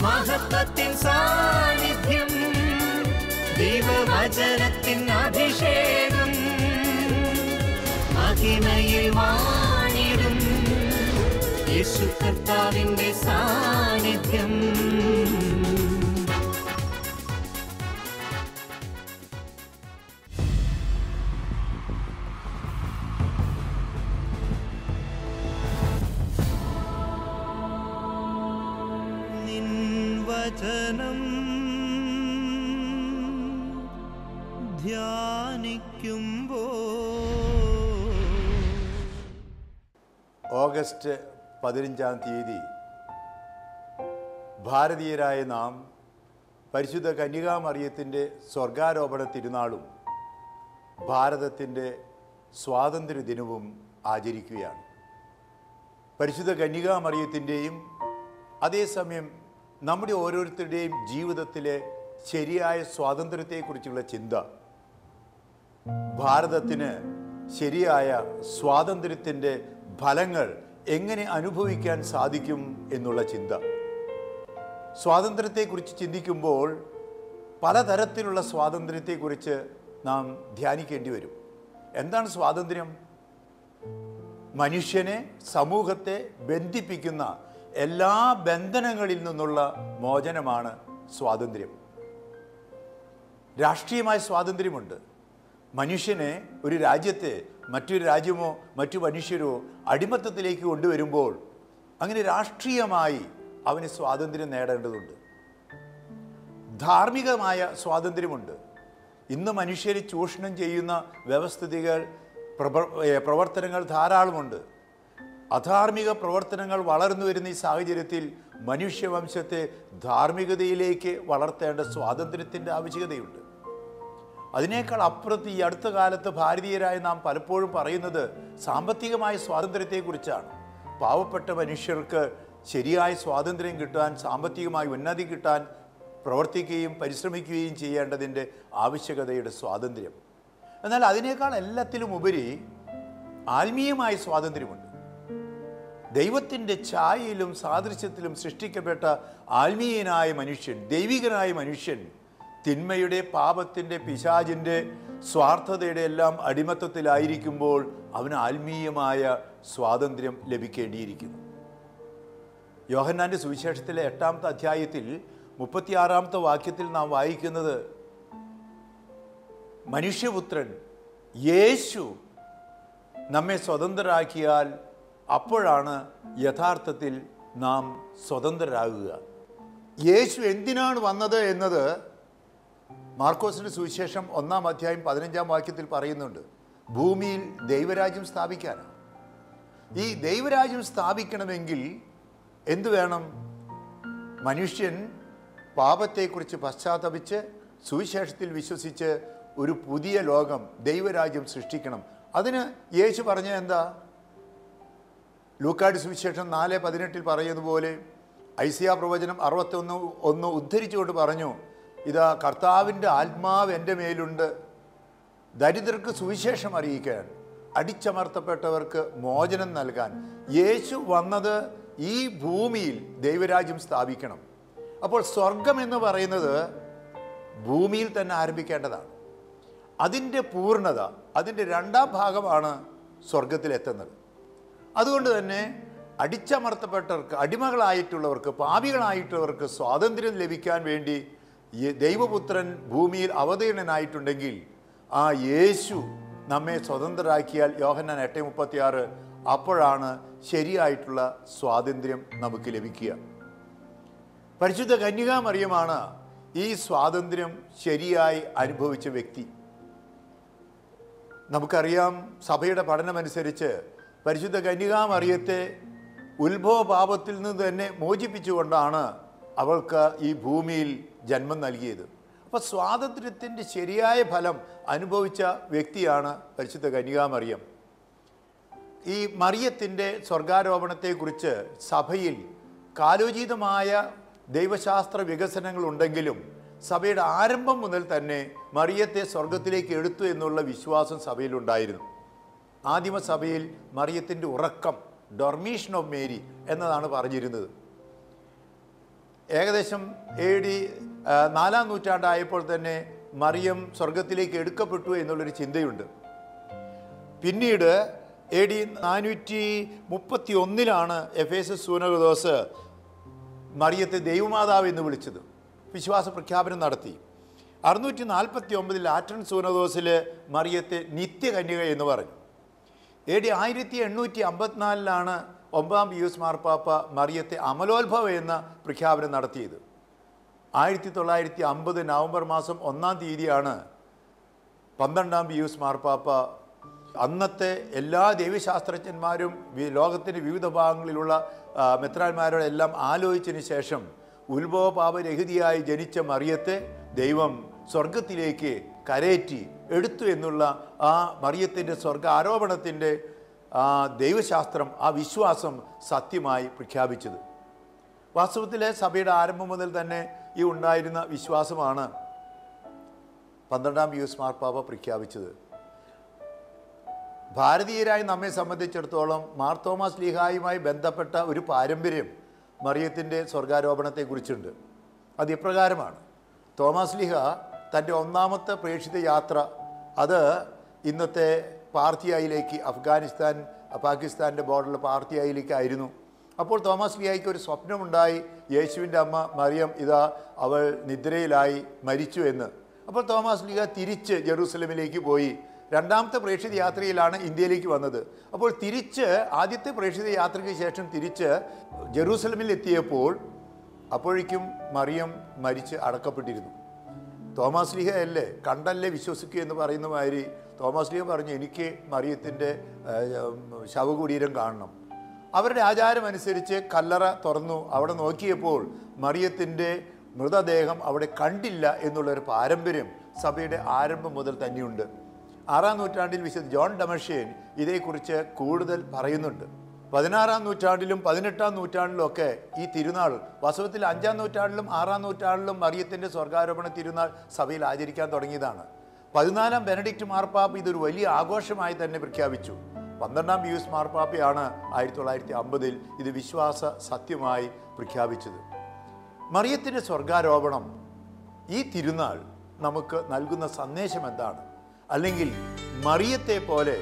മഹത്വത്തിൻ സാന്നിധ്യം, ദൈവവചനത്തിൻ അഭിഷേകം, മഹിമയിൽ വാണിടും യേശു കർത്താവിന്റെ സാന്നിധ്യം. വചനം ധ്യാനിക്കുമ്പോൾ ഓഗസ്റ്റ് 15-ാം തീയതി ഭാരതീയരായ നാം പരിശുദ്ധ കന്യകാമറിയത്തിൻ്റെ സ്വർഗാരോപണ തിരുനാളും ഭാരതത്തിൻ്റെ സ്വാതന്ത്ര്യദിനവും ആചരിക്കുകയാണ്. പരിശുദ്ധ കന്യകാമറിയത്തിൻ്റെയും അതേസമയം നമ്മുടെ ഓരോരുത്തരുടെയും ജീവിതത്തിലെ ശരിയായ സ്വാതന്ത്ര്യത്തെക്കുറിച്ചുള്ള ചിന്ത, ഭാരതത്തിന് ശരിയായ സ്വാതന്ത്ര്യത്തിൻ്റെ ഫലങ്ങൾ എങ്ങനെ അനുഭവിക്കാൻ സാധിക്കും എന്നുള്ള ചിന്ത. സ്വാതന്ത്ര്യത്തെക്കുറിച്ച് ചിന്തിക്കുമ്പോൾ പലതരത്തിലുള്ള സ്വാതന്ത്ര്യത്തെക്കുറിച്ച് നാം ധ്യാനിക്കേണ്ടി വരും. എന്താണ് സ്വാതന്ത്ര്യം? മനുഷ്യനെ, സമൂഹത്തെ ബന്ധിപ്പിക്കുന്ന എല്ലാ ബന്ധനങ്ങളിൽ നിന്നുള്ള മോചനമാണ് സ്വാതന്ത്ര്യം. രാഷ്ട്രീയമായ സ്വാതന്ത്ര്യമുണ്ട്. മനുഷ്യനെ ഒരു രാജ്യത്തെ മറ്റൊരു രാജ്യമോ മറ്റു മനുഷ്യരോ അടിമത്തത്തിലേക്ക് കൊണ്ടുവരുമ്പോൾ അങ്ങനെ രാഷ്ട്രീയമായി അവന് സ്വാതന്ത്ര്യം നേടേണ്ടതുണ്ട്. ധാർമ്മികമായ സ്വാതന്ത്ര്യമുണ്ട്. ഇന്ന് മനുഷ്യരെ ചൂഷണം ചെയ്യുന്ന വ്യവസ്ഥിതികൾ, പ്രവർത്തനങ്ങൾ ധാരാളമുണ്ട്. അധാർമിക പ്രവർത്തനങ്ങൾ വളർന്നു വരുന്ന ഈ സാഹചര്യത്തിൽ മനുഷ്യവംശത്തെ ധാർമ്മികതയിലേക്ക് വളർത്തേണ്ട സ്വാതന്ത്ര്യത്തിൻ്റെ ആവശ്യകതയുണ്ട്. അതിനേക്കാൾ അപ്പുറത്ത് ഈ അടുത്ത കാലത്ത് ഭാരതീയരായ നാം പലപ്പോഴും പറയുന്നത് സാമ്പത്തികമായ സ്വാതന്ത്ര്യത്തെക്കുറിച്ചാണ്. പാവപ്പെട്ട മനുഷ്യർക്ക് ശരിയായ സ്വാതന്ത്ര്യം കിട്ടാൻ, സാമ്പത്തികമായി ഉന്നതി കിട്ടാൻ പ്രവർത്തിക്കുകയും പരിശ്രമിക്കുകയും ചെയ്യേണ്ടതിൻ്റെ ആവശ്യകതയുടെ സ്വാതന്ത്ര്യം. എന്നാൽ അതിനേക്കാൾ എല്ലാത്തിലും ഉപരി ആത്മീയമായ സ്വാതന്ത്ര്യമുണ്ട്. ദൈവത്തിൻ്റെ ഛായയിലും സാദൃശ്യത്തിലും സൃഷ്ടിക്കപ്പെട്ട ആത്മീയനായ മനുഷ്യൻ, ദൈവികനായ മനുഷ്യൻ തിന്മയുടെ, പാപത്തിൻ്റെ, പിശാചിൻ്റെ, സ്വാർത്ഥതയുടെ എല്ലാം അടിമത്തത്തിലായിരിക്കുമ്പോൾ അവന് ആത്മീയമായ സ്വാതന്ത്ര്യം ലഭിക്കേണ്ടിയിരിക്കുന്നു. യോഹന്നാൻ്റെ സുവിശേഷത്തിലെ 8-ാമത്തെ അധ്യായത്തിൽ 36-ാമത്തെ വാക്യത്തിൽ നാം വായിക്കുന്നത്, മനുഷ്യപുത്രൻ യേശു നമ്മെ സ്വതന്ത്രരാക്കിയാൽ അപ്പോഴാണ് യഥാർത്ഥത്തിൽ നാം സ്വതന്ത്രരാകുക. യേശു എന്തിനാണ് വന്നത് എന്നത് മാർക്കോസിൻ്റെ സുവിശേഷം 1-ാം അധ്യായം 15-ാം വാക്യത്തിൽ പറയുന്നുണ്ട്. ഭൂമിയിൽ ദൈവരാജ്യം സ്ഥാപിക്കാനാണ്. ഈ ദൈവരാജ്യം സ്ഥാപിക്കണമെങ്കിൽ എന്തു വേണം? മനുഷ്യൻ പാപത്തെക്കുറിച്ച് പശ്ചാത്തപിച്ച് സുവിശേഷത്തിൽ വിശ്വസിച്ച് ഒരു പുതിയ ലോകം, ദൈവരാജ്യം സൃഷ്ടിക്കണം. അതിന് യേശു പറഞ്ഞത് എന്താ? ലൂക്കായുടെ സുവിശേഷം 4:18 പറയുന്നതുപോലെ ഐസിയാ പ്രവചനം 61:1 ഉദ്ധരിച്ചുകൊണ്ട് പറഞ്ഞു, ഇതാ കർത്താവിൻ്റെ ആത്മാവ് എൻ്റെ മേലുണ്ട്, ദരിദ്രർക്ക് സുവിശേഷം അറിയിക്കാൻ, അടിച്ചമർത്തപ്പെട്ടവർക്ക് മോചനം നൽകാൻ. യേശു വന്നത് ഈ ഭൂമിയിൽ ദൈവരാജ്യം സ്ഥാപിക്കണം. അപ്പോൾ സ്വർഗം എന്ന് പറയുന്നത് ഭൂമിയിൽ തന്നെ ആരംഭിക്കേണ്ടതാണ്. അതിൻ്റെ പൂർണ്ണത, അതിൻ്റെ 2-ാം ഭാഗമാണ് സ്വർഗത്തിലെത്തുന്നത്. അതുകൊണ്ട് തന്നെ അടിച്ചമർത്തപ്പെട്ടവർക്ക്, അടിമകളായിട്ടുള്ളവർക്ക്, പാപികളായിട്ടുള്ളവർക്ക് സ്വാതന്ത്ര്യം ലഭിക്കാൻ വേണ്ടി ദൈവപുത്രൻ ഭൂമിയിൽ അവതീർണനായിട്ടുണ്ടെങ്കിൽ ആ യേശു നമ്മെ സ്വതന്ത്രരാക്കിയാൽ, യോഹന്നാൻ 8:36, അപ്പോഴാണ് ശരിയായിട്ടുള്ള സ്വാതന്ത്ര്യം നമുക്ക് ലഭിക്കുക. പരിശുദ്ധ കന്യകാമറിയമാണ് ഈ സ്വാതന്ത്ര്യം ശരിയായി അനുഭവിച്ച വ്യക്തി. നമുക്കറിയാം, സഭയുടെ പഠനമനുസരിച്ച് പരിശുദ്ധ കന്യകാമറിയത്തെ ഉത്ഭവപാപത്തിൽ നിന്ന് തന്നെ മോചിപ്പിച്ചുകൊണ്ടാണ് അവൾക്ക് ഈ ഭൂമിയിൽ ജന്മം നൽകിയത്. അപ്പോൾ സ്വാതന്ത്ര്യത്തിൻ്റെ ശരിയായ ഫലം അനുഭവിച്ച വ്യക്തിയാണ് പരിശുദ്ധ കന്യകാമറിയം. ഈ മറിയത്തിൻ്റെ സ്വർഗാരോപണത്തെക്കുറിച്ച് സഭയിൽ കാലോചിതമായ ദൈവശാസ്ത്ര വികസനങ്ങളുണ്ടെങ്കിലും സഭയുടെ ആരംഭം മുതൽ തന്നെ മറിയത്തെ സ്വർഗത്തിലേക്ക് എടുത്തു എന്നുള്ള വിശ്വാസം സഭയിലുണ്ടായിരുന്നു. ആദിമസഭയിൽ മറിയത്തിൻ്റെ ഉറക്കം, ഡോർമീഷൻ ഓഫ് മേരി എന്നതാണ് പറഞ്ഞിരുന്നത്. ഏകദേശം AD 4-ാം നൂറ്റാണ്ടായപ്പോൾ തന്നെ മറിയം സ്വർഗത്തിലേക്ക് എടുക്കപ്പെട്ടു എന്നുള്ളൊരു ചിന്തയുണ്ട്. പിന്നീട് AD 431 എഫേസസ് സൂനകദോസ് മറിയത്തെ ദൈവമാതാവ് എന്ന് വിളിച്ചത്, വിശ്വാസ പ്രഖ്യാപനം നടത്തി. 649 ലാറ്റൻ സൂനകദോസിൽ മറിയത്തെ നിത്യകന്യക എന്ന് പറഞ്ഞു. AD 1854 9-ാം പിയൂസ് മാർപ്പാപ്പ മറിയത്തെ അമലോത്ഭവ എന്ന പ്രഖ്യാപനം നടത്തിയത്. 1950 നവംബർ മാസം 1-ാം തീയതിയാണ് 12-ാം പിയൂസ് മാർപ്പാപ്പ അന്നത്തെ എല്ലാ ദൈവശാസ്ത്രജ്ഞന്മാരും ലോകത്തിൻ്റെ വിവിധ ഭാഗങ്ങളിലുള്ള മെത്രാന്മാരോടെല്ലാം ആലോചിച്ചതിന് ശേഷം ഉത്ഭവപാപരഹിതയായി ജനിച്ച മറിയത്തെ ദൈവം സ്വർഗത്തിലേക്ക് കരേറ്റി എടുത്തു എന്നുള്ള ആ മറിയത്തിൻ്റെ സ്വർഗ ആരോപണത്തിൻ്റെ ദൈവശാസ്ത്രം, ആ വിശ്വാസം സത്യമായി പ്രഖ്യാപിച്ചത്. വാസ്തവത്തിൽ സഭയുടെ ആരംഭം മുതൽ തന്നെ ഈ ഉണ്ടായിരുന്ന വിശ്വാസമാണ് 12-ാം പിയൂസ് മാർപ്പാപ്പ പ്രഖ്യാപിച്ചത്. ഭാരതീയരായി നമ്മെ സംബന്ധിച്ചിടത്തോളം മാർ തോമസ് ലീഹായുമായി ബന്ധപ്പെട്ട ഒരു പാരമ്പര്യം മറിയത്തിൻ്റെ സ്വർഗാരോപണത്തെക്കുറിച്ചുണ്ട്. അത് ഇപ്രകാരമാണ്. തോമസ് ലീഹ തൻ്റെ 1-ാമത്തെ പ്രേക്ഷിത യാത്ര അത് ഇന്നത്തെ പാർത്തിയായിലേക്ക്, അഫ്ഗാനിസ്ഥാൻ പാകിസ്ഥാൻ്റെ ബോർഡറിൽ പാർത്തിയായിലേക്കായിരുന്നു. അപ്പോൾ തോമസ് ലീഹായ്ക്ക് ഒരു സ്വപ്നമുണ്ടായി, യേശുവിൻ്റെ അമ്മ മറിയം ഇതാ അവൾ നിദ്രയിലായി മരിച്ചു എന്ന്. അപ്പോൾ തോമസ് ലീഹ തിരിച്ച് ജെറൂസലമിലേക്ക് പോയി. 2-ാമത്തെ പ്രേക്ഷിത യാത്രയിലാണ് ഇന്ത്യയിലേക്ക് വന്നത്. അപ്പോൾ തിരിച്ച് ആദ്യത്തെ പ്രേക്ഷിത യാത്രയ്ക്ക് ശേഷം തിരിച്ച് ജെറൂസലമിൽ എത്തിയപ്പോൾ അപ്പോഴേക്കും മറിയം മരിച്ച് അടക്കപ്പെട്ടിരുന്നു. തോമസ് ലീഹ അല്ലേ കണ്ടല്ലേ വിശ്വസിക്കുക എന്ന് പറയുന്ന മാതിരി തോമസ് ലീഹ പറഞ്ഞു, എനിക്ക് മറിയത്തിൻ്റെ ശവകുടീരം കാണണം. അവരുടെ ആചാരമനുസരിച്ച് കല്ലറ തുറന്നു. അവിടെ നോക്കിയപ്പോൾ മറിയത്തിൻ്റെ മൃതദേഹം അവിടെ കണ്ടില്ല എന്നുള്ളൊരു പാരമ്പര്യം സഭയുടെ ആരംഭം മുതൽ തന്നെയുണ്ട്. 6-ാം നൂറ്റാണ്ടിൽ വിശുദ്ധ ജോൺ ഡമഷ്യൻ ഇതേക്കുറിച്ച് കൂടുതൽ പറയുന്നുണ്ട്. 16-ാം നൂറ്റാണ്ടിലും 18-ാം നൂറ്റാണ്ടിലും ഒക്കെ ഈ തിരുനാൾ, വാസ്തവത്തിൽ 5-ാം നൂറ്റാണ്ടിലും 6-ാം നൂറ്റാണ്ടിലും മറിയത്തിൻ്റെ സ്വർഗാരോപണ തിരുനാൾ സഭയിൽ ആചരിക്കാൻ തുടങ്ങിയതാണ്. 14-ാം ബെനഡിക്റ്റ് മാർപ്പാപ്പ ഇതൊരു വലിയ ആഘോഷമായി തന്നെ പ്രഖ്യാപിച്ചു. 12-ാം പിയൂസ് മാർപ്പാപ്പയാണ് 1950 ഇത് വിശ്വാസ സത്യമായി പ്രഖ്യാപിച്ചത്. മറിയത്തിൻ്റെ സ്വർഗാരോപണം, ഈ തിരുനാൾ നമുക്ക് നൽകുന്ന സന്ദേശം എന്താണ്? അല്ലെങ്കിൽ മറിയത്തെ പോലെ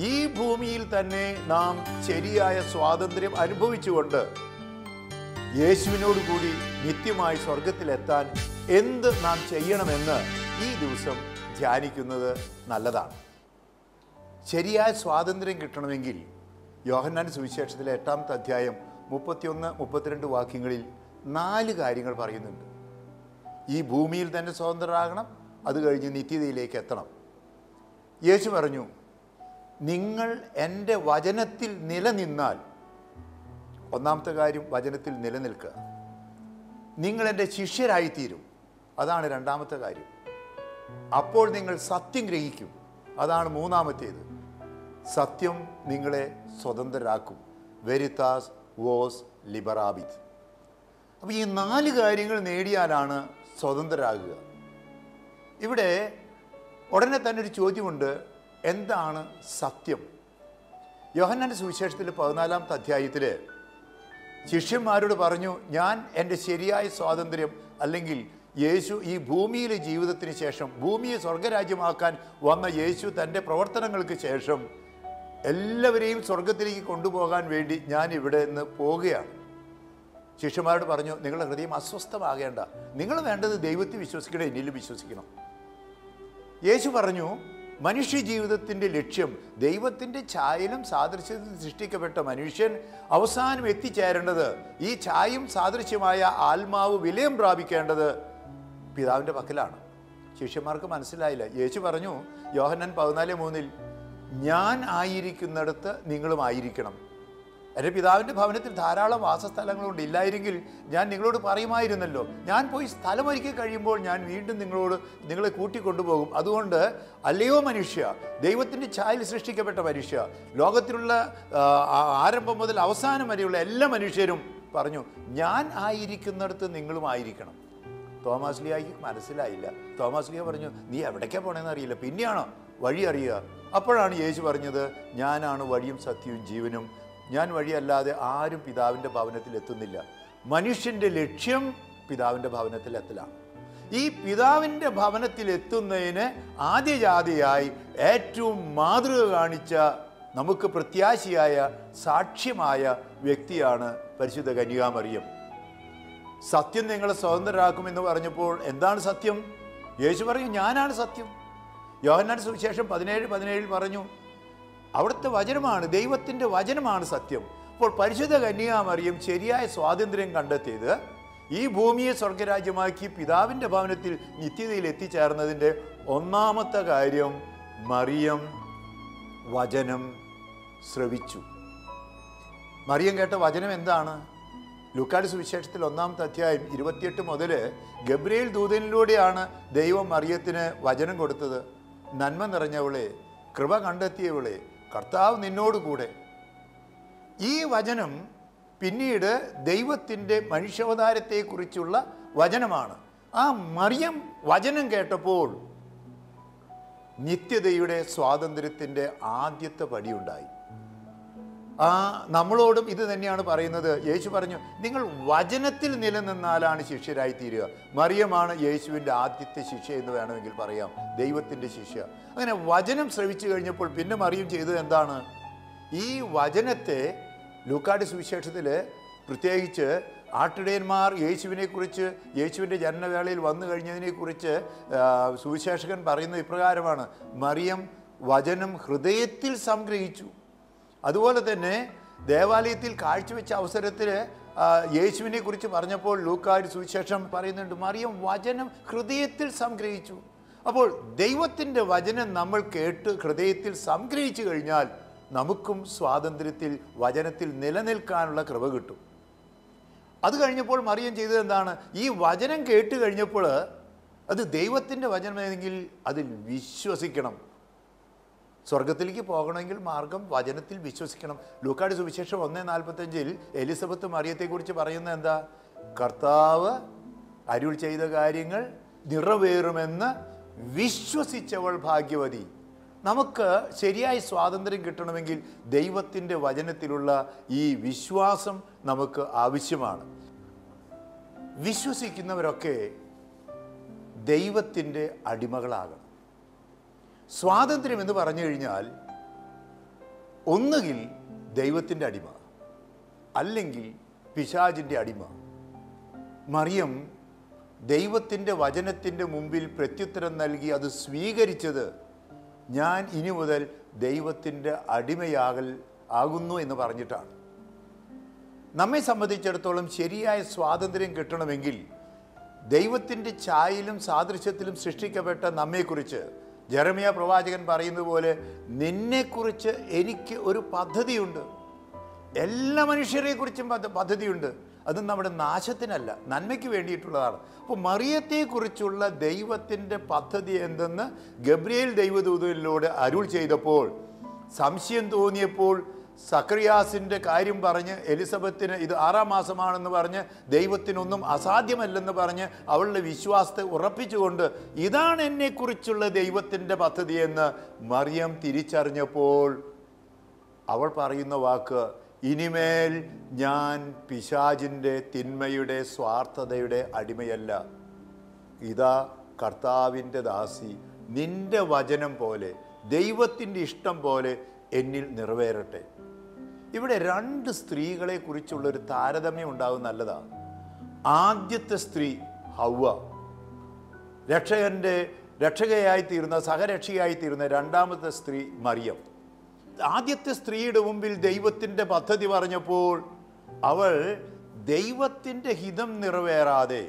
ഈ ഭൂമിയിൽ തന്നെ നാം ശരിയായ സ്വാതന്ത്ര്യം അനുഭവിച്ചുകൊണ്ട് യേശുവിനോട് കൂടി നിത്യമായി സ്വർഗത്തിലെത്താൻ എന്ത് നാം ചെയ്യണമെന്ന് ഈ ദിവസം ധ്യാനിക്കുന്നത് നല്ലതാണ്. ശരിയായ സ്വാതന്ത്ര്യം കിട്ടണമെങ്കിൽ യോഹന്നാന്റെ സുവിശേഷത്തിലെ 8-ാമത്തെ അധ്യായം 31-32 വാക്യങ്ങളിൽ 4 കാര്യങ്ങൾ പറയുന്നുണ്ട്. ഈ ഭൂമിയിൽ തന്നെ സ്വതന്ത്രരാകണം, അത് കഴിഞ്ഞ് നിത്യതയിലേക്ക് എത്തണം. യേശു പറഞ്ഞു, നിങ്ങൾ എൻ്റെ വചനത്തിൽ നിലനിന്നാൽ, ഒന്നാമത്തെ കാര്യം വചനത്തിൽ നിലനിൽക്കുക, നിങ്ങൾ എൻ്റെ ശിഷ്യരായിത്തീരും, അതാണ് 2-ാമത്തെ കാര്യം. അപ്പോൾ നിങ്ങൾ സത്യം ഗ്രഹിക്കും, അതാണ് 3-ാമത്തേത്. സത്യം നിങ്ങളെ സ്വതന്ത്രരാക്കും, വെരിത്താസ് വോസ് ലിബറാബിത്. അപ്പോൾ ഈ 4 കാര്യങ്ങൾ നേടിയാലാണ് സ്വതന്ത്രരാകുക. ഇവിടെ ഉടനെ തന്നെ ഒരു ചോദ്യമുണ്ട്, എന്താണ് സത്യം? യോഹന്നാന്റെ സുവിശേഷത്തിൽ 14-ാമത്തെ അധ്യായത്തിൽ ശിഷ്യന്മാരോട് പറഞ്ഞു, ഞാൻ എൻ്റെ ശരിയായ സ്വാതന്ത്ര്യം, അല്ലെങ്കിൽ യേശു ഈ ഭൂമിയിലെ ജീവിതത്തിന് ശേഷം, ഭൂമിയെ സ്വർഗരാജ്യമാക്കാൻ വന്ന യേശു തൻ്റെ പ്രവർത്തനങ്ങൾക്ക് ശേഷം എല്ലാവരെയും സ്വർഗത്തിലേക്ക് കൊണ്ടുപോകാൻ വേണ്ടി ഞാൻ ഇവിടെ നിന്ന് പോവുകയാണ്. ശിഷ്യന്മാരോട് പറഞ്ഞു, നിങ്ങളുടെ ഹൃദയം അസ്വസ്ഥമാകേണ്ട, നിങ്ങൾ വേണ്ടത് ദൈവത്തിൽ വിശ്വസിക്കണം, എന്നിലും വിശ്വസിക്കണം. യേശു പറഞ്ഞു, മനുഷ്യ ജീവിതത്തിൻ്റെ ലക്ഷ്യം, ദൈവത്തിൻ്റെ ഛായയിലും സാദൃശ്യത്തിൽ സൃഷ്ടിക്കപ്പെട്ട മനുഷ്യൻ അവസാനം എത്തിച്ചേരേണ്ടത്, ഈ ഛായയും സാദൃശ്യമായ ആത്മാവ് വിലയം പ്രാപിക്കേണ്ടത് പിതാവിൻ്റെ പക്കലാണ്. ശിഷ്യന്മാർക്ക് മനസ്സിലായില്ല. യേശു പറഞ്ഞു യോഹന്നാൻ 14:3, ഞാൻ ആയിരിക്കുന്നിടത്ത് നിങ്ങളും ആയിരിക്കണം. എൻ്റെ പിതാവിൻ്റെ ഭവനത്തിൽ ധാരാളം വാസസ്ഥലങ്ങളുണ്ട്, ഇല്ലായിരുന്നെങ്കിൽ ഞാൻ നിങ്ങളോട് പറയുമായിരുന്നല്ലോ. ഞാൻ പോയി സ്ഥലമൊരുക്കി കഴിയുമ്പോൾ ഞാൻ വീണ്ടും നിങ്ങളെ കൂട്ടിക്കൊണ്ടുപോകും. അതുകൊണ്ട് അല്ലയോ മനുഷ്യ, ദൈവത്തിൻ്റെ ഛായയിൽ സൃഷ്ടിക്കപ്പെട്ട മനുഷ്യ, ലോകത്തിലുള്ള ആരംഭം മുതൽ അവസാനം വരെയുള്ള എല്ലാ മനുഷ്യരും പറഞ്ഞു, ഞാൻ ആയിരിക്കുന്നിടത്ത് നിങ്ങളും ആയിരിക്കണം. തോമസ് ലീഹായ്ക്ക് മനസ്സിലായില്ല. തോമസ് ലീഹ പറഞ്ഞു, നീ എവിടേക്കാണ് പോകണമെന്ന് അറിയില്ല, പിന്നെയാണോ വഴി അറിയുക? അപ്പോഴാണ് യേശു പറഞ്ഞത്, ഞാനാണ് വഴിയും സത്യവും ജീവനും, ഞാൻ വഴിയല്ലാതെ ആരും പിതാവിൻ്റെ ഭവനത്തിൽ എത്തുന്നില്ല. മനുഷ്യൻ്റെ ലക്ഷ്യം പിതാവിൻ്റെ ഭവനത്തിൽ എത്തലാണ്. ഈ പിതാവിൻ്റെ ഭവനത്തിൽ എത്തുന്നതിന് ആദ്യജാതിയായി ഏറ്റവും മാതൃക കാണിച്ച നമുക്ക് പ്രത്യാശയായ സാക്ഷ്യമായ വ്യക്തിയാണ് പരിശുദ്ധ കന്യകാമറിയം. സത്യം നിങ്ങളെ സ്വതന്ത്രരാക്കുമെന്ന് പറഞ്ഞപ്പോൾ എന്താണ് സത്യം? യേശു പറയും, ഞാനാണ് സത്യം. യോഹന്നാന്റെ സുവിശേഷം 17:17 പറഞ്ഞു, അവിടുത്തെ വചനമാണ്, ദൈവത്തിൻ്റെ വചനമാണ് സത്യം. അപ്പോൾ പരിശുദ്ധ കന്യകാമറിയം ശരിയായ സ്വാതന്ത്ര്യം കണ്ടെത്തിയത് ഈ ഭൂമിയെ സ്വർഗരാജ്യമാക്കി പിതാവിൻ്റെ ഭവനത്തിൽ നിത്യതയിൽ എത്തിച്ചേർന്നതിൻ്റെ ഒന്നാമത്തെ കാര്യം, മറിയം വചനം ശ്രവിച്ചു. മറിയം കേട്ട വചനം എന്താണ്? ലൂക്കായുടെ സുവിശേഷത്തിൽ 1-ാമത്തെ അധ്യായം 28 മുതൽ ഗബ്രിയേൽ ദൂതനിലൂടെയാണ് ദൈവം മറിയത്തിന് വചനം കൊടുത്തത്. നന്മ നിറഞ്ഞവളെ, കൃപ കണ്ടെത്തിയവളെ, കർത്താവ് നിന്നോടുകൂടെ. ഈ വചനം പിന്നീട് ദൈവത്തിൻ്റെ മനുഷ്യാവതാരത്തെക്കുറിച്ചുള്ള വചനമാണ്. ആ മറിയം വചനം കേട്ടപ്പോൾ നിത്യതയുടെ സ്വാതന്ത്ര്യത്തിൻ്റെ ആദ്യത്തെ പടിയുണ്ടായി. നമ്മളോടും ഇത് തന്നെയാണ് പറയുന്നത്. യേശു പറഞ്ഞു, നിങ്ങൾ വചനത്തിൽ നിലനിന്നാലാണ് ശിഷ്യരായി തീരുക. മറിയമാണ് യേശുവിൻ്റെ ആദ്യത്തെ ശിഷ്യ എന്ന് വേണമെങ്കിൽ പറയാം, ദൈവത്തിൻ്റെ ശിഷ്യ. അങ്ങനെ വചനം ശ്രവിച്ചു കഴിഞ്ഞപ്പോൾ പിന്നെ മറിയം ചെയ്തത് എന്താണ്? ഈ വചനത്തെ ലൂക്കായുടെ സുവിശേഷത്തിൽ പ്രത്യേകിച്ച് ആട്ടിടയന്മാർ യേശുവിനെക്കുറിച്ച്, യേശുവിൻ്റെ ജനനവേളയിൽ വന്നു കഴിഞ്ഞതിനെക്കുറിച്ച് സുവിശേഷകൻ പറയുന്നത് ഇപ്രകാരമാണ്: മറിയം വചനം ഹൃദയത്തിൽ സംഗ്രഹിച്ചു. അതുപോലെ തന്നെ ദേവാലയത്തിൽ കാഴ്ചവെച്ച അവസരത്തിൽ യേശുവിനെ കുറിച്ച് പറഞ്ഞപ്പോൾ ലൂക്കായുടെ സുവിശേഷം പറയുന്നുണ്ട്, മറിയം വചനം ഹൃദയത്തിൽ സംഗ്രഹിച്ചു. അപ്പോൾ ദൈവത്തിൻ്റെ വചനം നമ്മൾ കേട്ട് ഹൃദയത്തിൽ സംഗ്രഹിച്ചു കഴിഞ്ഞാൽ നമുക്കും സ്വാതന്ത്ര്യത്തിൽ വചനത്തിൽ നിലനിൽക്കാനുള്ള കൃപ കിട്ടും. അത് കഴിഞ്ഞപ്പോൾ മറിയം ചെയ്തത് എന്താണ്? ഈ വചനം കേട്ട് കഴിഞ്ഞപ്പോൾ അത് ദൈവത്തിൻ്റെ വചനമെങ്കിൽ അതിൽ വിശ്വസിക്കണം. സ്വർഗത്തിലേക്ക് പോകണമെങ്കിൽ മാർഗം വചനത്തിൽ വിശ്വസിക്കണം. ലൂക്കായുടെ സുവിശേഷം 1:45 എലിസബത്ത് മറിയത്തെക്കുറിച്ച് പറയുന്നത് എന്താ? കർത്താവ് അരുൾ ചെയ്ത കാര്യങ്ങൾ നിറവേറുമെന്ന് വിശ്വസിച്ചവൾ ഭാഗ്യവതി. നമുക്ക് ശരിയായ സ്വാതന്ത്ര്യം കിട്ടണമെങ്കിൽ ദൈവത്തിൻ്റെ വചനത്തിലുള്ള ഈ വിശ്വാസം നമുക്ക് ആവശ്യമാണ്. വിശ്വസിക്കുന്നവരൊക്കെ ദൈവത്തിൻ്റെ അടിമകളാകണം. സ്വാതന്ത്ര്യം എന്ന് പറഞ്ഞു കഴിഞ്ഞാൽ ഒന്നുകിൽ ദൈവത്തിൻ്റെ അടിമ, അല്ലെങ്കിൽ പിശാചിൻ്റെ അടിമ. മറിയം ദൈവത്തിൻ്റെ വചനത്തിൻ്റെ മുമ്പിൽ പ്രത്യുത്തരം നൽകി അത് സ്വീകരിച്ചത് ഞാൻ ഇനി മുതൽ ദൈവത്തിൻ്റെ ആകുന്നു എന്ന് പറഞ്ഞിട്ടാണ്. നമ്മെ സംബന്ധിച്ചിടത്തോളം ശരിയായ സ്വാതന്ത്ര്യം കിട്ടണമെങ്കിൽ ദൈവത്തിൻ്റെ ഛായയിലും സാദൃശ്യത്തിലും സൃഷ്ടിക്കപ്പെട്ട നമ്മെക്കുറിച്ച് ജെറമിയ പ്രവാചകൻ പറയുന്നത് പോലെ, നിന്നെക്കുറിച്ച് എനിക്ക് ഒരു പദ്ധതിയുണ്ട്. എല്ലാ മനുഷ്യരെക്കുറിച്ചും പദ്ധതിയുണ്ട്. അത് നമ്മുടെ നാശത്തിനല്ല, നന്മയ്ക്ക് വേണ്ടിയിട്ടുള്ളതാണ്. അപ്പോൾ മറിയത്തെക്കുറിച്ചുള്ള ദൈവത്തിൻ്റെ പദ്ധതി എന്തെന്ന് ഗബ്രിയേൽ ദൈവദൂതനിലൂടെ അരുൾ ചെയ്തപ്പോൾ, സംശയം തോന്നിയപ്പോൾ സക്കറിയാസിൻ്റെ കാര്യം പറഞ്ഞ് എലിസബത്തിന് ഇത് 6-ാം മാസമാണെന്ന് പറഞ്ഞ് ദൈവത്തിനൊന്നും അസാധ്യമല്ലെന്ന് പറഞ്ഞ് അവളുടെ വിശ്വാസത്തെ ഉറപ്പിച്ചുകൊണ്ട് ഇതാണ് എന്നെക്കുറിച്ചുള്ള ദൈവത്തിൻ്റെ പദ്ധതിയെന്ന് മറിയം തിരിച്ചറിഞ്ഞപ്പോൾ അവൾ പറയുന്ന വാക്ക്, ഇനിമേൽ ഞാൻ പിശാചിൻ്റെ തിന്മയുടെ സ്വാർത്ഥതയുടെ അടിമയല്ല. ഇതാ കർത്താവിൻ്റെ ദാസി, നിന്റെ വചനം പോലെ ദൈവത്തിൻ്റെ ഇഷ്ടം പോലെ എന്നിൽ നിറവേറട്ടെ. ഇവിടെ 2 സ്ത്രീകളെ കുറിച്ചുള്ളൊരു താരതമ്യം ഉണ്ടാകും, നല്ലതാണ്. ആദ്യത്തെ സ്ത്രീ ഹവ്വ, രക്ഷകയായിത്തീരുന്ന സഹരക്ഷയായിത്തീരുന്ന 2-ാമത്തെ സ്ത്രീ മറിയം. ആദ്യത്തെ സ്ത്രീയുടെ മുമ്പിൽ ദൈവത്തിൻ്റെ പദ്ധതി പറഞ്ഞപ്പോൾ അവൾ ദൈവത്തിൻ്റെ ഹിതം നിറവേറാതെ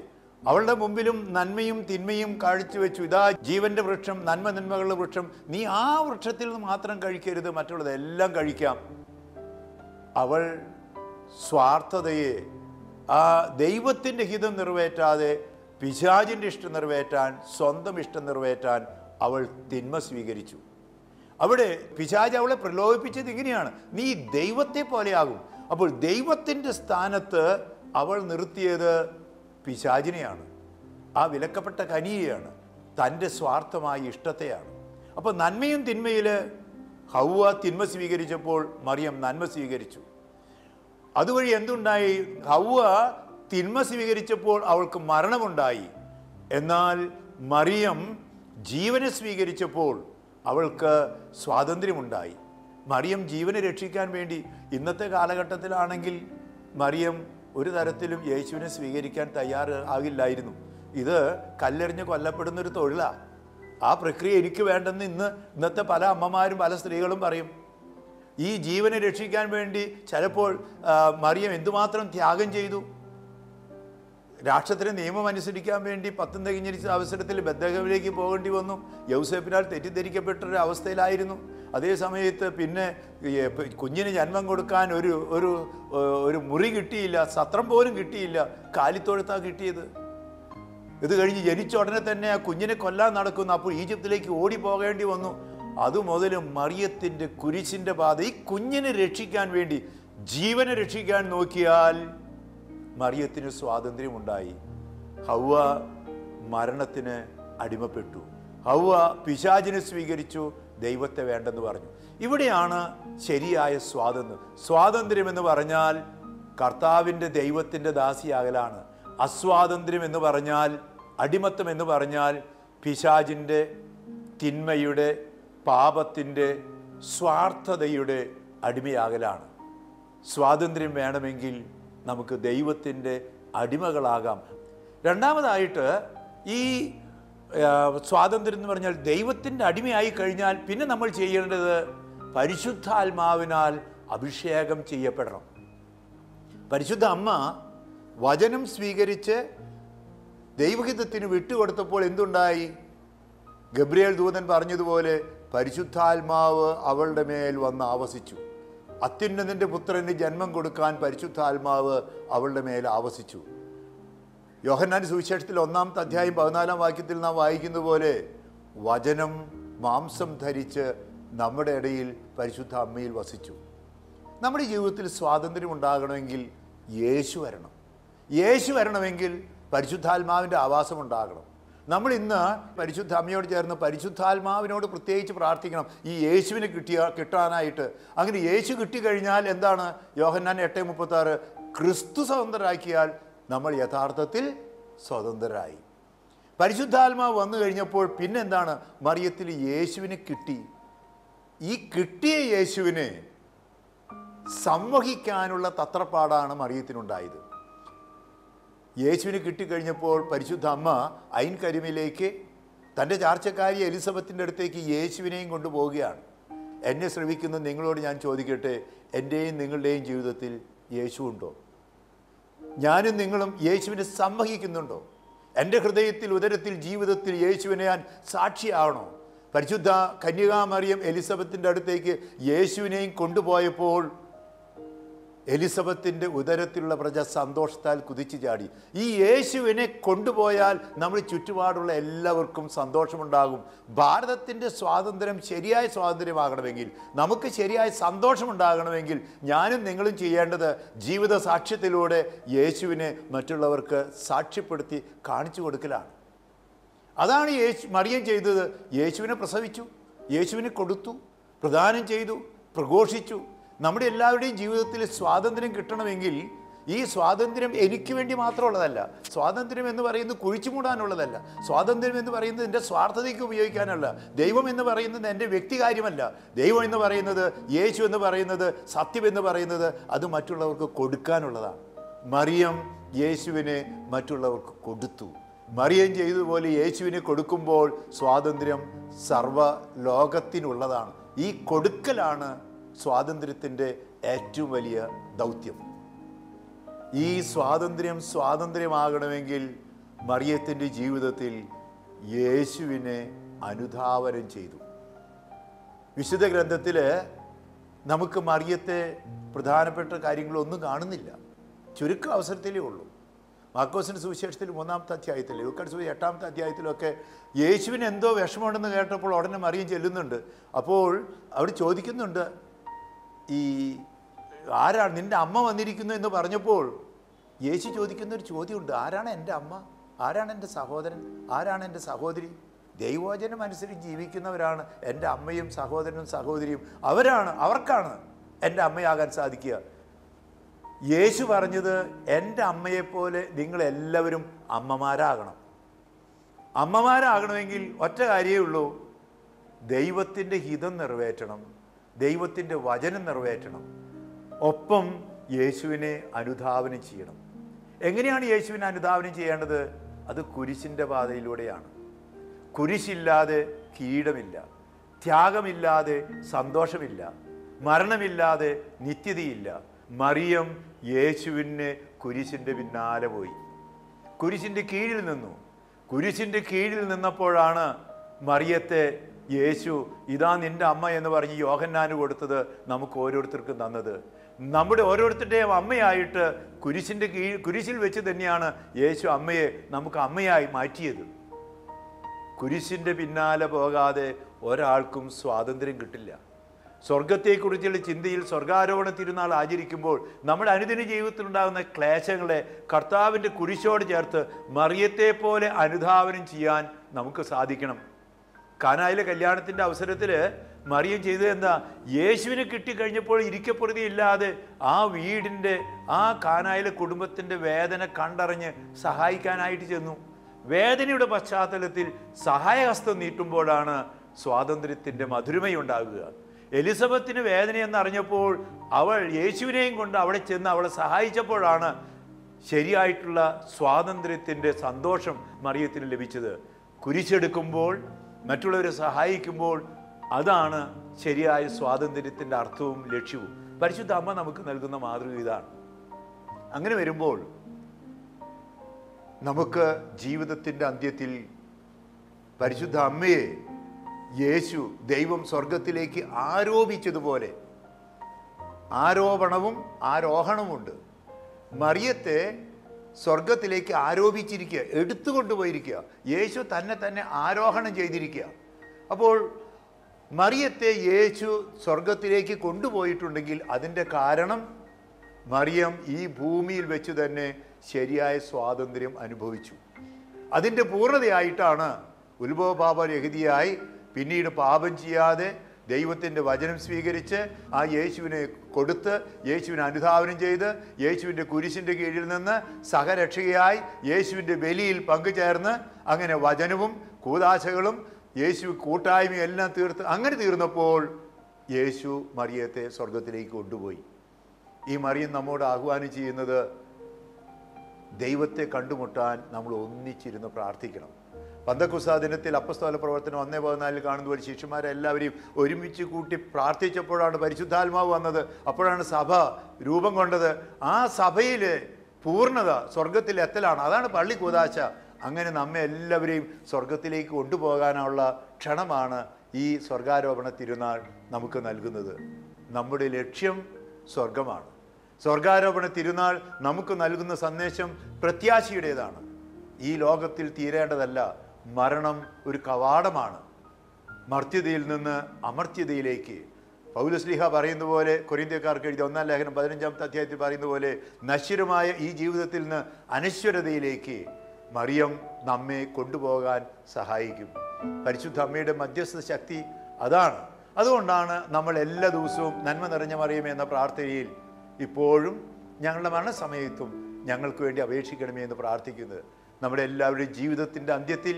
അവളുടെ മുമ്പിലും നന്മയും തിന്മയും കാഴ്ചവെച്ചു. ഇതാ ജീവൻ്റെ വൃക്ഷം, നന്മകളുടെ വൃക്ഷം, നീ ആ വൃക്ഷത്തിൽ നിന്ന് മാത്രം കഴിക്കരുത്, മറ്റുള്ളതെല്ലാം കഴിക്കാം. അവൾ സ്വാർത്ഥതയെ, ആ ദൈവത്തിൻ്റെ ഹിതം നിറവേറ്റാതെ പിശാചിൻ്റെ ഇഷ്ടം നിറവേറ്റാൻ, സ്വന്തം ഇഷ്ടം നിറവേറ്റാൻ അവൾ തിന്മ സ്വീകരിച്ചു. അവിടെ പിശാച് അവളെ പ്രലോഭിപ്പിച്ചത് ഇങ്ങനെയാണ്, നീ ദൈവത്തെ പോലെയാകും. അപ്പോൾ ദൈവത്തിൻ്റെ സ്ഥാനത്ത് അവൾ നിർത്തിയത് പിശാചിനെയാണ്, ആ വിലക്കപ്പെട്ട കനിയെയാണ്, തൻ്റെ സ്വാർത്ഥമായ ഇഷ്ടത്തെയാണ്. അപ്പോൾ നന്മയും തിന്മയിൽ ഹവ്വ തിന്മ സ്വീകരിച്ചപ്പോൾ മറിയം നന്മ സ്വീകരിച്ചു. അതുവഴി എന്തുണ്ടായി? ഹവ്വ തിന്മ സ്വീകരിച്ചപ്പോൾ അവൾക്ക് മരണമുണ്ടായി. എന്നാൽ മറിയം ജീവനെ സ്വീകരിച്ചപ്പോൾ അവൾക്ക് സ്വാതന്ത്ര്യമുണ്ടായി. മറിയം ജീവനെ രക്ഷിക്കാൻ വേണ്ടി, ഇന്നത്തെ കാലഘട്ടത്തിലാണെങ്കിൽ മറിയം ഒരു തരത്തിലും യേശുവിനെ സ്വീകരിക്കാൻ തയ്യാറാകില്ലായിരുന്നു. ഇത് കല്ലെറിഞ്ഞ് കൊല്ലപ്പെടുന്നൊരു തൊഴിലാണ്. ആ പ്രക്രിയ എനിക്ക് വേണ്ടെന്ന് ഇന്നത്തെ പല അമ്മമാരും പല സ്ത്രീകളും പറയും. ഈ ജീവനെ രക്ഷിക്കാൻ വേണ്ടി ചിലപ്പോൾ മറിയം എന്തുമാത്രം ത്യാഗം ചെയ്തു. രാഷ്ട്രത്തിൻ്റെ നിയമം അനുസരിക്കാൻ വേണ്ടി 10 തികഞ്ഞ അവസരത്തിൽ ബethlehem പോകേണ്ടി വന്നു. യൗസേപ്പിനാൽ തെറ്റിദ്ധരിക്കപ്പെട്ടൊരു അവസ്ഥയിലായിരുന്നു. അതേ സമയത്ത് പിന്നെ കുഞ്ഞിന് ജന്മം കൊടുക്കാൻ ഒരു മുറി കിട്ടിയില്ല, സത്രം പോലും കിട്ടിയില്ല, കാലിത്തൊഴുത്താണ് കിട്ടിയത്. ഇത് കഴിഞ്ഞ് ജനിച്ച ഉടനെ തന്നെ ആ കുഞ്ഞിനെ കൊല്ലാൻ നടക്കുന്നു. അപ്പോൾ ഈജിപ്തിലേക്ക് ഓടി പോകേണ്ടി വന്നു. അതുമുതൽ മറിയത്തിൻ്റെ കുരിശിൻ്റെ പാത, ഈ കുഞ്ഞിനെ രക്ഷിക്കാൻ വേണ്ടി, ജീവനെ രക്ഷിക്കാൻ നോക്കിയാൽ മറിയത്തിന് സ്വാതന്ത്ര്യമുണ്ടായി. ഹൗവ മരണത്തിന് അടിമപ്പെട്ടു. ഹൗവ പിശാചിനെ സ്വീകരിച്ചു, ദൈവത്തെ വേണ്ടെന്ന് പറഞ്ഞു. ഇവിടെയാണ് ശരിയായ സ്വാതന്ത്ര്യം എന്ന് പറഞ്ഞാൽ കർത്താവിൻ്റെ ദൈവത്തിൻ്റെ ദാസിയാകലാണ്. അസ്വാതന്ത്ര്യം എന്ന് പറഞ്ഞാൽ, അടിമത്തം എന്ന് പറഞ്ഞാൽ പിശാചിൻ്റെ, തിന്മയുടെ, പാപത്തിൻ്റെ, സ്വാർത്ഥതയുടെ അടിമയാകലാണ്. സ്വാതന്ത്ര്യം വേണമെങ്കിൽ നമുക്ക് ദൈവത്തിൻ്റെ അടിമകളാകാം. രണ്ടാമതായിട്ട് ഈ സ്വാതന്ത്ര്യം എന്ന് പറഞ്ഞാൽ ദൈവത്തിൻ്റെ അടിമയായി കഴിഞ്ഞാൽ പിന്നെ നമ്മൾ ചെയ്യേണ്ടത് പരിശുദ്ധാത്മാവിനാൽ അഭിഷേകം ചെയ്യപ്പെടണം. പരിശുദ്ധ അമ്മ വചനം സ്വീകരിച്ച് ദൈവഹിതത്തിന് വിട്ടുകൊടുത്തപ്പോൾ എന്തുണ്ടായി? ഗബ്രിയേൽ ദൂതൻ പറഞ്ഞതുപോലെ പരിശുദ്ധാത്മാവ് അവളുടെ മേൽ വന്ന് ആവസിച്ചു. അത്യുന്നതൻ്റെ പുത്രന് ജന്മം കൊടുക്കാൻ പരിശുദ്ധാത്മാവ് അവളുടെ മേൽ ആവസിച്ചു. യോഹന്നാൻ സുവിശേഷത്തിൽ 1-ാമത്തെ അധ്യായം 14-ാം വാക്യത്തിൽ നാം വായിക്കുന്ന പോലെ വചനം മാംസം ധരിച്ച് നമ്മുടെ ഇടയിൽ പരിശുദ്ധ അമ്മയിൽ വസിച്ചു. നമ്മുടെ ജീവിതത്തിൽ സ്വാതന്ത്ര്യം ഉണ്ടാകണമെങ്കിൽ യേശു വരണം. യേശു വരണമെങ്കിൽ പരിശുദ്ധാത്മാവിൻ്റെ ആവാസം ഉണ്ടാകണം. നമ്മൾ ഇന്ന് പരിശുദ്ധ അമ്മയോട് ചേർന്ന് പരിശുദ്ധാത്മാവിനോട് പ്രത്യേകിച്ച് പ്രാർത്ഥിക്കണം, ഈ യേശുവിനെ കിട്ടാനായിട്ട്. അങ്ങനെ യേശു കിട്ടിക്കഴിഞ്ഞാൽ എന്താണ്? യോഹന്നാൻ 8:36 ക്രിസ്തു സ്വതന്ത്രരാക്കിയാൽ നമ്മൾ യഥാർത്ഥത്തിൽ സ്വതന്ത്രരായി. പരിശുദ്ധാത്മാവ് വന്നു കഴിഞ്ഞപ്പോൾ പിന്നെന്താണ്? മറിയത്തിൽ യേശുവിനെ കിട്ടി. ഈ കിട്ടിയ യേശുവിനെ സംവഹിക്കാനുള്ള തത്രപ്പാടാണ് മറിയത്തിനുണ്ടായത്. യേശുവിനെ കിട്ടിക്കഴിഞ്ഞപ്പോൾ പരിശുദ്ധ അമ്മ ഐൻ കരിമിലേക്ക് തൻ്റെ ചാർച്ചക്കാരി എലിസബത്തിൻ്റെ അടുത്തേക്ക് യേശുവിനെയും കൊണ്ടുപോവുകയാണ്. എന്നെ ശ്രവിക്കുന്ന നിങ്ങളോട് ഞാൻ ചോദിക്കട്ടെ, എൻ്റെയും നിങ്ങളുടെയും ജീവിതത്തിൽ യേശു ഉണ്ടോ? ഞാനും നിങ്ങളും യേശുവിനെ സംവഹിക്കുന്നുണ്ടോ? എൻ്റെ ഹൃദയത്തിൽ, ഉദരത്തിൽ, ജീവിതത്തിൽ യേശുവിനെ ഞാൻ സാക്ഷിയാവണോ? പരിശുദ്ധ കന്യകാമറിയം എലിസബത്തിൻ്റെ അടുത്തേക്ക് യേശുവിനെയും കൊണ്ടുപോയപ്പോൾ എലിസബത്തിൻ്റെ ഉദരത്തിലുള്ള പ്രജ സന്തോഷത്താൽ കുതിച്ചു ചാടി. ഈ യേശുവിനെ കൊണ്ടുപോയാൽ നമ്മൾ ചുറ്റുപാടുള്ള എല്ലാവർക്കും സന്തോഷമുണ്ടാകും. ഭാരതത്തിൻ്റെ സ്വാതന്ത്ര്യം ശരിയായ സ്വാതന്ത്ര്യമാകണമെങ്കിൽ, നമുക്ക് ശരിയായ സന്തോഷമുണ്ടാകണമെങ്കിൽ ഞാനും നിങ്ങളും ചെയ്യേണ്ടത് ജീവിത സാക്ഷ്യത്തിലൂടെ യേശുവിനെ മറ്റുള്ളവർക്ക് സാക്ഷ്യപ്പെടുത്തി കാണിച്ചു കൊടുക്കലാണ്. അതാണ് മറിയം ചെയ്തത്. യേശുവിനെ പ്രസവിച്ചു, യേശുവിനെ കൊടുത്തു, പ്രദാനം ചെയ്തു, പ്രഘോഷിച്ചു. നമ്മുടെ എല്ലാവരുടെയും ജീവിതത്തിൽ സ്വാതന്ത്ര്യം കിട്ടണമെങ്കിൽ ഈ സ്വാതന്ത്ര്യം എനിക്ക് വേണ്ടി മാത്രമുള്ളതല്ല. സ്വാതന്ത്ര്യം എന്ന് പറയുന്നത് കുഴിച്ചു മൂടാനുള്ളതല്ല. സ്വാതന്ത്ര്യം എന്ന് പറയുന്നത് എൻ്റെ സ്വാർത്ഥതയ്ക്ക് ഉപയോഗിക്കാനല്ല. ദൈവം എന്ന് പറയുന്നത് എൻ്റെ വ്യക്തികാര്യമല്ല. ദൈവം എന്ന് പറയുന്നത്, യേശു എന്ന് പറയുന്നത്, സത്യം എന്ന് പറയുന്നത് അത് മറ്റുള്ളവർക്ക് കൊടുക്കാനുള്ളതാണ്. മറിയം യേശുവിനെ മറ്റുള്ളവർക്ക് കൊടുത്തു. മറിയം ചെയ്തതുപോലെ യേശുവിനെ കൊടുക്കുമ്പോൾ സ്വാതന്ത്ര്യം സർവ ലോകത്തിനുള്ളതാണ്. ഈ കൊടുക്കലാണ് സ്വാതന്ത്ര്യത്തിൻ്റെ ഏറ്റവും വലിയ ദൗത്യം. ഈ സ്വാതന്ത്ര്യമാകണമെങ്കിൽ മറിയത്തിൻ്റെ ജീവിതത്തിൽ യേശുവിനെ അനുധാവനം ചെയ്തു. വിശുദ്ധ ഗ്രന്ഥത്തിൽ നമുക്ക് മറിയത്തെ പ്രധാനപ്പെട്ട കാര്യങ്ങളൊന്നും കാണുന്നില്ല, ചുരുക്കം അവസരത്തിലേ ഉള്ളൂ. മാർക്കോസിൻ്റെ സുവിശേഷത്തിൽ 3-ാമത്തെ അധ്യായത്തിൽ, ലൂക്കായുടെ സുവിശേഷം 8-ാമത്തെ അധ്യായത്തിലൊക്കെ യേശുവിന് എന്തോ വിഷമമുണ്ടെന്ന് കേട്ടപ്പോൾ ഉടനെ മറിയം ചെല്ലുന്നുണ്ട്. അപ്പോൾ അവിടെ ചോദിക്കുന്നുണ്ട്, ഈ ആരാണ് നിൻ്റെ അമ്മ വന്നിരിക്കുന്നു എന്ന് പറഞ്ഞപ്പോൾ യേശു ചോദിക്കുന്നൊരു ചോദ്യമുണ്ട്, ആരാണ് എൻ്റെ അമ്മ? ആരാണ് എൻ്റെ സഹോദരൻ? ആരാണ് എൻ്റെ സഹോദരി? ദൈവവചനം അനുസരിച്ച് ജീവിക്കുന്നവരാണ് എൻ്റെ അമ്മയും സഹോദരനും സഹോദരിയും. അവർക്കാണ് എൻ്റെ അമ്മയാകാൻ സാധിക്കുക. യേശു പറഞ്ഞത് എൻ്റെ അമ്മയെപ്പോലെ നിങ്ങളെല്ലാവരും അമ്മമാരാകണം. അമ്മമാരാകണമെങ്കിൽ ഒറ്റ കാര്യമേ ഉള്ളൂ, ദൈവത്തിൻ്റെ ഹിതം നിറവേറ്റണം, ദൈവത്തിൻ്റെ വചനം നിറവേറ്റണം, ഒപ്പം യേശുവിനെ അനുധാവനം ചെയ്യണം. എങ്ങനെയാണ് യേശുവിനെ അനുധാവനം ചെയ്യേണ്ടത്? അത് കുരിശിൻ്റെ പാതയിലൂടെയാണ്. കുരിശില്ലാതെ കീടമില്ല, ത്യാഗമില്ലാതെ സന്തോഷമില്ല, മരണമില്ലാതെ നിത്യതയില്ല. മറിയം യേശുവിനെ കുരിശിൻ്റെ പിന്നാലെ പോയി, കുരിശിൻ്റെ കീഴിൽ നിന്നു. കുരിശിൻ്റെ കീഴിൽ നിന്നപ്പോഴാണ് മറിയത്തെ യേശു ഇതാ നിൻ്റെ അമ്മ എന്ന് പറഞ്ഞ് യോഹന്നാന് കൊടുത്തത്, നമുക്ക് ഓരോരുത്തർക്കും തന്നത്. നമ്മുടെ ഓരോരുത്തരുടെയും അമ്മയായിട്ട് കുരിശിൽ വെച്ച് തന്നെയാണ് യേശു അമ്മയെ നമുക്ക് അമ്മയായി മാറ്റിയത്. കുരിശിൻ്റെ പിന്നാലെ പോകാതെ ഒരാൾക്കും സ്വാതന്ത്ര്യം കിട്ടില്ല. സ്വർഗത്തെക്കുറിച്ചുള്ള ചിന്തയിൽ സ്വർഗാരോഹണ തിരുനാൾ ആചരിക്കുമ്പോൾ നമ്മുടെ അനുദിന ജീവിതത്തിലുണ്ടാകുന്ന ക്ലേശങ്ങളെ കർത്താവിൻ്റെ കുരിശോട് ചേർത്ത് മറിയത്തെ പോലെ അനുധാവനം ചെയ്യാൻ നമുക്ക് സാധിക്കണം. കാനായിലെ കല്യാണത്തിൻ്റെ അവസരത്തിൽ മറിയം ചെയ്തത് എന്താ? യേശുവിനെ കിട്ടിക്കഴിഞ്ഞപ്പോൾ ഇരിക്കപ്പെടുകയില്ലാതെ ആ വീടിൻ്റെ ആ കാനായിലെ കുടുംബത്തിൻ്റെ വേദന കണ്ടറിഞ്ഞ് സഹായിക്കാനായിട്ട് ചെന്നു. വേദനയുടെ പശ്ചാത്തലത്തിൽ സഹായഹസ്തം നീട്ടുമ്പോഴാണ് സ്വാതന്ത്ര്യത്തിൻ്റെ മധുരമയുണ്ടാകുക. എലിസബത്തിന് വേദനയെന്നറിഞ്ഞപ്പോൾ അവൾ യേശുവിനെയും കൊണ്ട് അവിടെ ചെന്ന് അവളെ സഹായിച്ചപ്പോഴാണ് ശരിയായിട്ടുള്ള സ്വാതന്ത്ര്യത്തിൻ്റെ സന്തോഷം മറിയത്തിന് ലഭിച്ചത്. കുരിശെടുക്കുമ്പോൾ, മറ്റുള്ളവരെ സഹായിക്കുമ്പോൾ, അതാണ് ശരിയായ സ്വാതന്ത്ര്യത്തിൻ്റെ അർത്ഥവും ലക്ഷ്യവും. പരിശുദ്ധ അമ്മ നമുക്ക് നൽകുന്ന മാതൃക ഇതാണ്. അങ്ങനെ വരുമ്പോൾ നമുക്ക് ജീവിതത്തിൻ്റെ അന്ത്യത്തിൽ പരിശുദ്ധ അമ്മയെ യേശു ദൈവം സ്വർഗത്തിലേക്ക് ആരോപിച്ചതുപോലെ ആരോപണവും ആരോഹണമുണ്ട്. മറിയത്തെ സ്വർഗത്തിലേക്ക് ആരോപിച്ചിരിക്കുക, എടുത്തുകൊണ്ടുപോയിരിക്കുക. യേശു തന്നെ ആരോഹണം ചെയ്തിരിക്കുക. അപ്പോൾ മറിയത്തെ യേശു സ്വർഗത്തിലേക്ക് കൊണ്ടുപോയിട്ടുണ്ടെങ്കിൽ അതിൻ്റെ കാരണം മറിയം ഈ ഭൂമിയിൽ വെച്ച് തന്നെ ശരിയായ സ്വാതന്ത്ര്യം അനുഭവിച്ചു. അതിൻ്റെ പൂർണ്ണതയായിട്ടാണ് ഉത്ഭവപാപരഹിതയായി പിന്നീട് പാപം ചെയ്യാതെ ദൈവത്തിൻ്റെ വചനം സ്വീകരിച്ച് ആ യേശുവിനെ കൊടുത്ത് യേശുവിനെ അനുധാവനം ചെയ്ത് യേശുവിൻ്റെ കുരിശിൻ്റെ കീഴിൽ നിന്ന് സഹരക്ഷകയായി യേശുവിൻ്റെ ബലിയിൽ പങ്കുചേർന്ന് അങ്ങനെ വചനവും കൂദാശകളും യേശു കൂട്ടായ്മയും എല്ലാം അങ്ങനെ തീർന്നപ്പോൾ യേശു മറിയത്തെ സ്വർഗത്തിലേക്ക് കൊണ്ടുപോയി. ഈ മറിയം നമ്മോട് ആഹ്വാനം ചെയ്യുന്നത് ദൈവത്തെ കണ്ടുമുട്ടാൻ നമ്മൾ ഒന്നിച്ചിരുന്ന് പ്രാർത്ഥിക്കണം. പന്തക്കുസ്താ ദിനത്തിൽ അപ്പസ്തോല പ്രവർത്തനം 1:14 കാണുന്ന പോലെ ശിഷ്യന്മാരെല്ലാവരെയും ഒരുമിച്ച് കൂട്ടി പ്രാർത്ഥിച്ചപ്പോഴാണ് പരിശുദ്ധാത്മാവ് വന്നത്. അപ്പോഴാണ് സഭ രൂപം കൊണ്ടത്. ആ സഭയിലെ പൂർണ്ണത സ്വർഗത്തിൽ എത്തലാണ്. അതാണ് പള്ളി കൂദാശ. അങ്ങനെ നമ്മെ എല്ലാവരെയും സ്വർഗത്തിലേക്ക് കൊണ്ടുപോകാനുള്ള ക്ഷണമാണ് ഈ സ്വർഗാരോപണ തിരുനാൾ നമുക്ക് നൽകുന്നത്. നമ്മുടെ ലക്ഷ്യം സ്വർഗമാണ്. സ്വർഗാരോപണ തിരുനാൾ നമുക്ക് നൽകുന്ന സന്ദേശം പ്രത്യാശയുടേതാണ്. ഈ ലോകത്തിൽ തീരേണ്ടതല്ല. മരണം ഒരു കവാടമാണ്. മർത്യതയിൽ നിന്ന് അമർത്യതയിലേക്ക് പൗലോസ്ലീഹ പറയുന്ന പോലെ, കൊരിന്ത്യക്കാർക്ക് എഴുതിയ 1-ാം ലേഖനം 15-ാമത്തെ അധ്യായത്തിൽ പറയുന്ന പോലെ, നശ്വരമായ ഈ ജീവിതത്തിൽ നിന്ന് അനശ്വരതയിലേക്ക് മറിയം നമ്മെ കൊണ്ടുപോകാൻ സഹായിക്കും. പരിശുദ്ധ അമ്മയുടെ മധ്യസ്ഥ ശക്തി അതാണ്. അതുകൊണ്ടാണ് നമ്മൾ എല്ലാ ദിവസവും നന്മ നിറഞ്ഞ മറിയമേ എന്ന പ്രാർത്ഥനയിൽ ഇപ്പോഴും ഞങ്ങളുടെ മരണസമയത്തും ഞങ്ങൾക്ക് വേണ്ടി അപേക്ഷിക്കണമേ എന്ന് പ്രാർത്ഥിക്കുന്നത്. നമ്മുടെ എല്ലാവരുടെയും ജീവിതത്തിൻ്റെ അന്ത്യത്തിൽ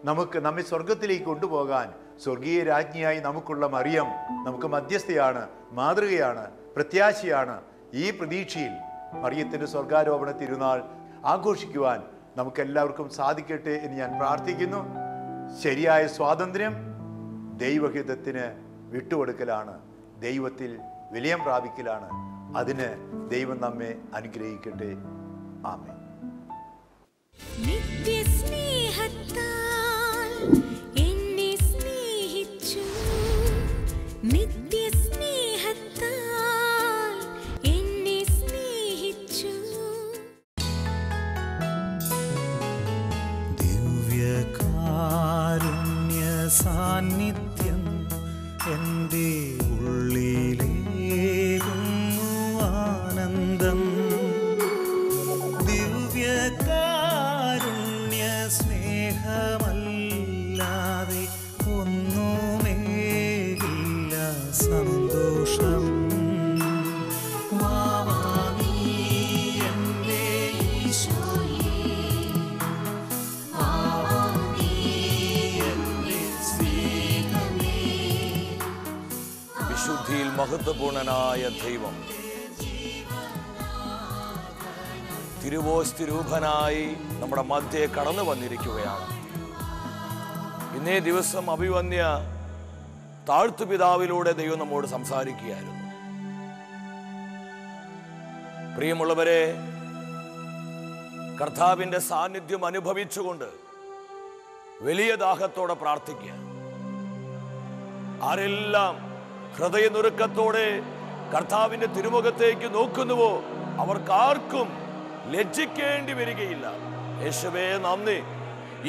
നമ്മെ സ്വർഗത്തിലേക്ക് കൊണ്ടുപോകാൻ സ്വർഗീയ രാജ്ഞിയായി നമുക്കുള്ള മറിയം നമുക്ക് മധ്യസ്ഥയാണ്, മാതൃകയാണ്, പ്രത്യാശയാണ്. ഈ പ്രതീക്ഷയിൽ മറിയത്തിൻ്റെ സ്വർഗാരോപണ തിരുനാൾ ആഘോഷിക്കുവാൻ നമുക്കെല്ലാവർക്കും സാധിക്കട്ടെ എന്ന് ഞാൻ പ്രാർത്ഥിക്കുന്നു. ശരിയായ സ്വാതന്ത്ര്യം ദൈവഹിതത്തിന് വിട്ടുകൊടുക്കലാണ്, ദൈവത്തിൽ വിലയം പ്രാപിക്കലാണ്. അതിന് ദൈവം നമ്മെ അനുഗ്രഹിക്കട്ടെ. ആമേൻ. നിത്യസ്നേഹത്താൽ എന്നെ സ്നേഹിച്ചു, നിത്യസ്നേഹത്താൽ എന്നെ സ്നേഹിച്ചു. ദിവ്യകാരുണ്യ സാന്നിധ്യം എൻ്റെ ഉള്ളിലേകുന്നു ആനന്ദം. ദിവ്യകാരുണ്യ സ്നേഹമല്ലാതെ ഒന്നുമേകില്ല സന്തോഷം. വാവാ നീ മഹത്വപൂർണനായ ദൈവം തിരുവോസ്തി രൂപനായി നമ്മുടെ മധ്യേ കടന്നു വന്നിരിക്കുകയാണ്. ഇന്നേ ദിവസം അഭിവന്യ താഴ്ത്തുപിതാവിലൂടെ ദൈവം നമ്മോട് സംസാരിക്കുകയായിരുന്നു. പ്രിയമുള്ളവരെ, കർത്താവിൻ്റെ സാന്നിധ്യം അനുഭവിച്ചുകൊണ്ട് വലിയ ദാഹത്തോടെ പ്രാർത്ഥിക്കുക. ആരെല്ലാം ഹൃദയനുറുക്കത്തോടെ കർത്താവിൻ്റെ തിരുമുഖത്തേക്ക് നോക്കുന്നുവോ അവർക്കാർക്കും ലജ്ജിക്കേണ്ടി വരികയില്ല. യേശുവേ നന്ദി.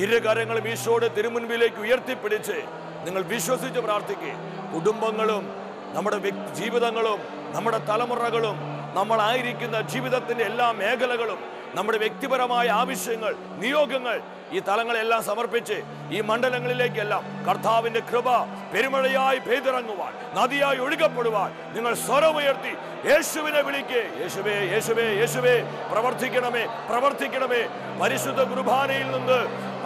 ഇരുകരങ്ങളും ഈശോയുടെ തിരുമുൻപിലേക്ക് ഉയർത്തിപ്പിടിച്ച് നിങ്ങൾ വിശ്വസിച്ച് പ്രാർത്ഥിക്കുക. കുടുംബങ്ങളും നമ്മുടെ ജീവിതങ്ങളും നമ്മുടെ തലമുറകളും നമ്മളായിരിക്കുന്ന ജീവിതത്തിൻ്റെ എല്ലാ മേഖലകളും നമ്മുടെ വ്യക്തിപരമായ ആവശ്യങ്ങൾ, നിയോഗങ്ങൾ, ഈ തലങ്ങളെല്ലാം സമർപ്പിച്ച് ഈ മണ്ഡലങ്ങളിലേക്കെല്ലാം കർത്താവിൻ്റെ കൃപ പെരുമഴയായി പെയ്തിറങ്ങുവാൻ, നദിയായി ഒഴുകപ്പെടുവാൻ നിങ്ങൾ സ്വരമുയർത്തി യേശുവിനെ വിളിക്കേ. യേശുവേ, യേശുവേ, യേശുവേ, പ്രവർത്തിക്കണമേ, പ്രവർത്തിക്കണമേ. പരിശുദ്ധ കുർബാനയിൽ നിന്ന്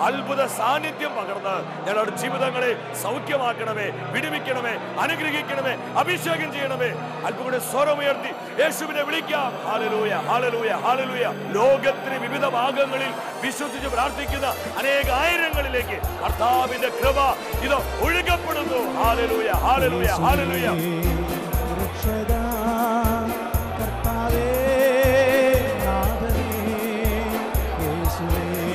അത്ഭുത സാന്നിധ്യം പകർന്ന് ഞങ്ങളുടെ ജീവിതങ്ങളെ സൗഖ്യമാക്കണമേ, വിടുവിക്കണമേ, അനുഗ്രഹിക്കണമേ, അഭിഷേകം ചെയ്യണമേ. അല്പകൂടെ സ്വരമുയർത്തി യേശുവിനെ വിളിക്കാം. Hallelujah, hallelujah, hallelujah. ലോകത്തിന് വിവിധ ഭാഗങ്ങളിൽ വിശ്വസിച്ച് പ്രാർത്ഥിക്കുന്ന അനേക ആയിരങ്ങളിലേക്ക് കർത്താവിന്റെ കൃപ ഇത് ഒഴുകപ്പെടുന്നു. Hallelujah, hallelujah, hallelujah.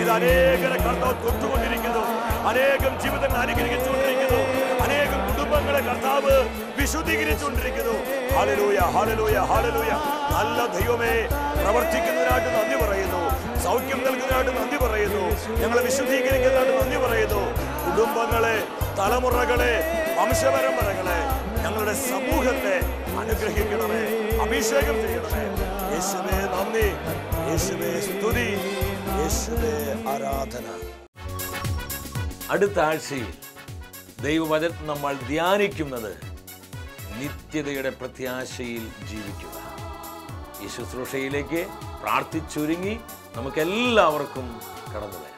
ഇത് അനേകരെ കർത്താവ് തൊട്ടുകൊണ്ടിരിക്കുന്നു. അനേകം ജീവിതങ്ങൾ അനുഗ്രഹിച്ചുകൊണ്ടിരിക്കുന്നു. അനേകം കുടുംബങ്ങളെ കർത്താവ് വിശുദ്ധീകരിച്ചുകൊണ്ടിരിക്കുന്നു. Hallelujah, hallelujah, hallelujah. നല്ല ദൈവമേ, പ്രവർത്തിക്കുന്നതിനായിട്ട് നന്ദി പറയുന്നു. സൗഖ്യം നൽകുന്നതിനായിട്ട് നന്ദി പറയുന്നു. ഞങ്ങളെ വിശുദ്ധീകരിക്കുന്നതിനായിട്ട് നന്ദി പറയുന്നു. കുടുംബങ്ങളെ, തലമുറകളെ, വംശപരമ്പരകളെ, ഞങ്ങളുടെ സമൂഹത്തെ അനുഗ്രഹിക്കണമേ, അഭിഷേകം ചെയ്യണമേ. യേശുവേ നന്ദി, യേശുവേ സ്തുതി, യേശുവേ ആരാധന. അടുത്ത ആഴ്ചയിൽ ദൈവവചനം നമ്മൾ ധ്യാനിക്കുന്നത് നിത്യതയുടെ പ്രത്യാശയിൽ ജീവിക്കുക. ഈ ശുശ്രൂഷയിലേക്ക് പ്രാർത്ഥിച്ചൊരുങ്ങി നമുക്കെല്ലാവർക്കും കടന്നു വരാം.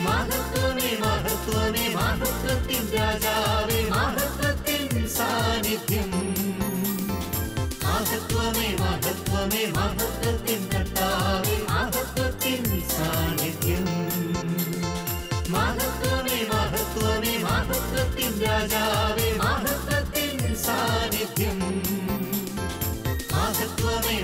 മഹത്വമേ, മഹത്വമേ, മഹത്വത്തിൻ രാജാവേ, മഹത്വത്തിൻ സാന്നിധ്യം. മഹത്വമേ, മഹത്വമേ, മഹത്വത്തിൻ കർത്താവേ, മഹത്വത്തിൻ സാന്നിധ്യം. മഹത്വമേ, മഹത്വമേ, മഹത്വത്തിൻ രാജാവേ, മഹത്വത്തിൻ സാന്നിധ്യം. മഹത്വമേ,